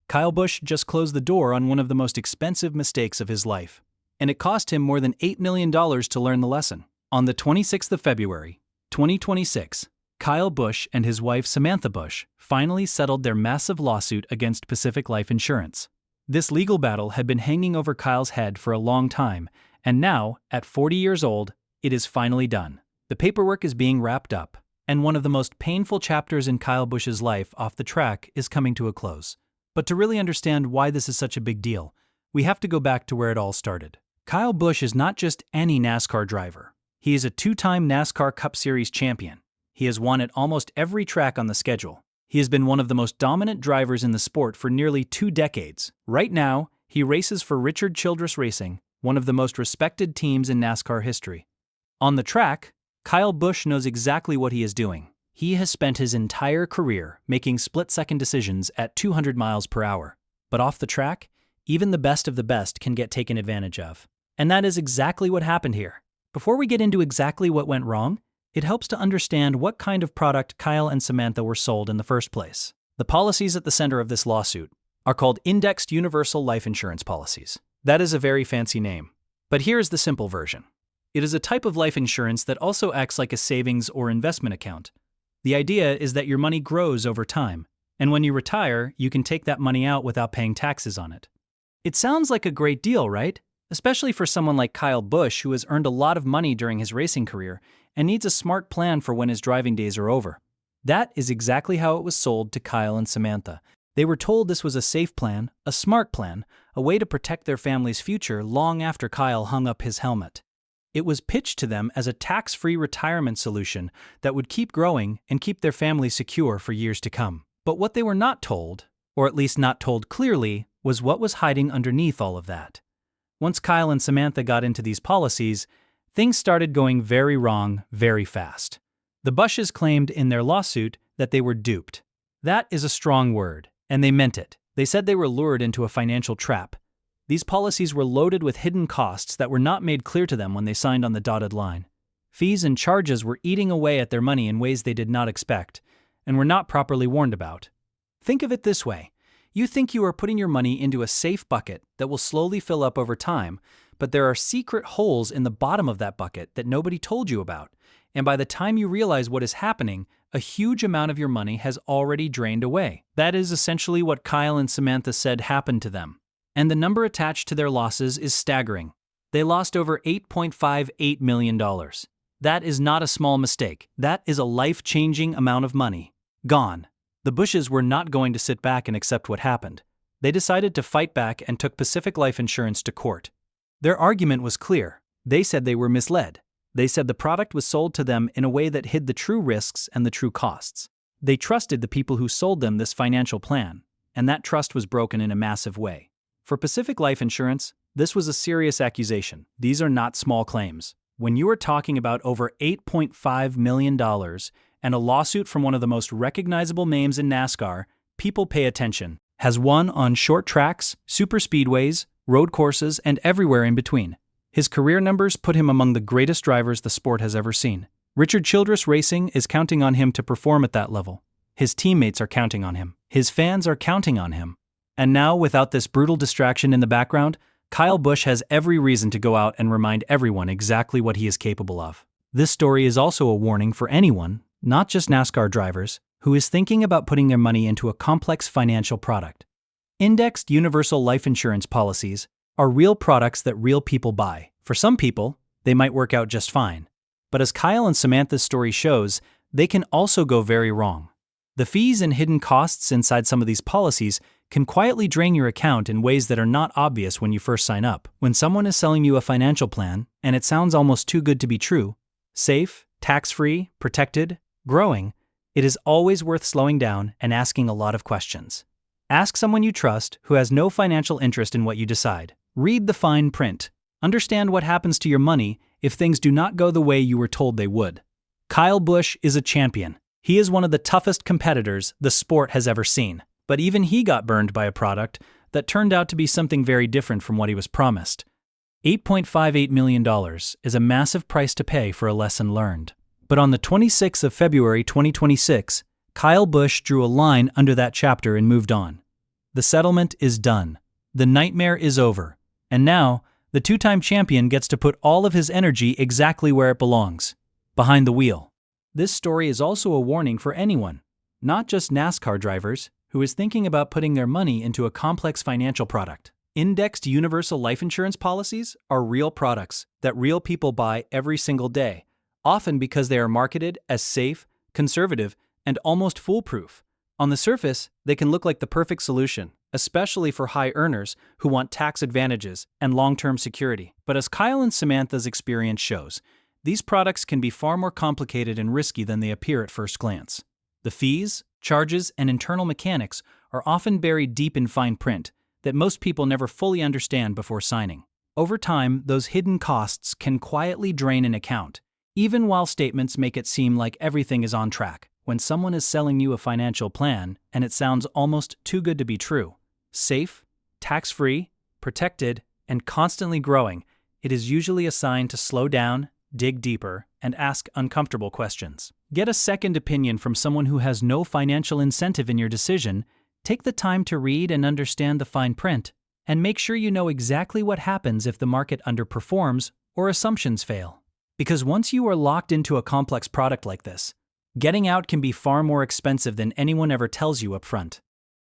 Kyle Busch just closed the door on one of the most expensive mistakes of his life. And it cost him more than $8 million to learn the lesson. On the 26th of February, 2026, Kyle Busch and his wife Samantha Busch finally settled their massive lawsuit against Pacific Life Insurance. This legal battle had been hanging over Kyle's head for a long time, and now, at 40 years old, it is finally done. The paperwork is being wrapped up, and one of the most painful chapters in Kyle Busch's life off the track is coming to a close. But to really understand why this is such a big deal, we have to go back to where it all started. Kyle Busch is not just any NASCAR driver. He is a two-time NASCAR Cup Series champion. He has won at almost every track on the schedule. He has been one of the most dominant drivers in the sport for nearly 2 decades. Right now, he races for Richard Childress Racing, one of the most respected teams in NASCAR history. On the track, Kyle Busch knows exactly what he is doing. He has spent his entire career making split-second decisions at 200 miles per hour. But off the track, even the best of the best can get taken advantage of. And that is exactly what happened here. Before we get into exactly what went wrong, it helps to understand what kind of product Kyle and Samantha were sold in the first place. The policies at the center of this lawsuit are called Indexed Universal Life Insurance Policies. That is a very fancy name. But here's the simple version. It is a type of life insurance that also acts like a savings or investment account. The idea is that your money grows over time, and when you retire, you can take that money out without paying taxes on it. It sounds like a great deal, right? Especially for someone like Kyle Busch, who has earned a lot of money during his racing career and needs a smart plan for when his driving days are over. That is exactly how it was sold to Kyle and Samantha. They were told this was a safe plan, a smart plan, a way to protect their family's future long after Kyle hung up his helmet. It was pitched to them as a tax-free retirement solution that would keep growing and keep their family secure for years to come. But what they were not told, or at least not told clearly, was what was hiding underneath all of that. Once Kyle and Samantha got into these policies, things started going very wrong very fast. The Busches claimed in their lawsuit that they were duped. That is a strong word, and they meant it. They said they were lured into a financial trap. These policies were loaded with hidden costs that were not made clear to them when they signed on the dotted line. Fees and charges were eating away at their money in ways they did not expect, and were not properly warned about. Think of it this way. You think you are putting your money into a safe bucket that will slowly fill up over time, but there are secret holes in the bottom of that bucket that nobody told you about, and by the time you realize what is happening, a huge amount of your money has already drained away. That is essentially what Kyle and Samantha said happened to them. And the number attached to their losses is staggering. They lost over $8.58 million. That is not a small mistake. That is a life-changing amount of money. Gone. The Busches were not going to sit back and accept what happened. They decided to fight back and took Pacific Life Insurance to court. Their argument was clear. They said they were misled. They said the product was sold to them in a way that hid the true risks and the true costs. They trusted the people who sold them this financial plan, and that trust was broken in a massive way. For Pacific Life Insurance, this was a serious accusation. These are not small claims. When you are talking about over $8.5 million and a lawsuit from one of the most recognizable names in NASCAR, people pay attention. Has won on short tracks, super speedways, road courses, and everywhere in between. His career numbers put him among the greatest drivers the sport has ever seen. Richard Childress Racing is counting on him to perform at that level. His teammates are counting on him. His fans are counting on him. And now, without this brutal distraction in the background, Kyle Busch has every reason to go out and remind everyone exactly what he is capable of. This story is also a warning for anyone, not just NASCAR drivers, who is thinking about putting their money into a complex financial product. Indexed Universal Life Insurance policies are real products that real people buy. For some people, they might work out just fine. But as Kyle and Samantha's story shows, they can also go very wrong. The fees and hidden costs inside some of these policies can quietly drain your account in ways that are not obvious when you first sign up. When someone is selling you a financial plan, and it sounds almost too good to be true, safe, tax-free, protected, growing, it is always worth slowing down and asking a lot of questions. Ask someone you trust who has no financial interest in what you decide. Read the fine print. Understand what happens to your money if things do not go the way you were told they would. Kyle Busch is a champion. He is one of the toughest competitors the sport has ever seen. But even he got burned by a product that turned out to be something very different from what he was promised. $8.58 million is a massive price to pay for a lesson learned. But on the 26th of February 2026, Kyle Busch drew a line under that chapter and moved on. The settlement is done. The nightmare is over. And now, the two-time champion gets to put all of his energy exactly where it belongs, behind the wheel. This story is also a warning for anyone, not just NASCAR drivers, who is thinking about putting their money into a complex financial product. Indexed universal life insurance policies are real products that real people buy every single day, often because they are marketed as safe, conservative, and almost foolproof. On the surface, they can look like the perfect solution, especially for high earners who want tax advantages and long-term security. But as Kyle and Samantha's experience shows, these products can be far more complicated and risky than they appear at first glance. The fees, charges, and internal mechanics are often buried deep in fine print that most people never fully understand before signing. Over time, those hidden costs can quietly drain an account, even while statements make it seem like everything is on track. When someone is selling you a financial plan and it sounds almost too good to be true, safe, tax-free, protected, and constantly growing, it is usually a sign to slow down, dig deeper, and ask uncomfortable questions. Get a second opinion from someone who has no financial incentive in your decision. Take the time to read and understand the fine print, and make sure you know exactly what happens if the market underperforms or assumptions fail. Because once you are locked into a complex product like this, getting out can be far more expensive than anyone ever tells you up front.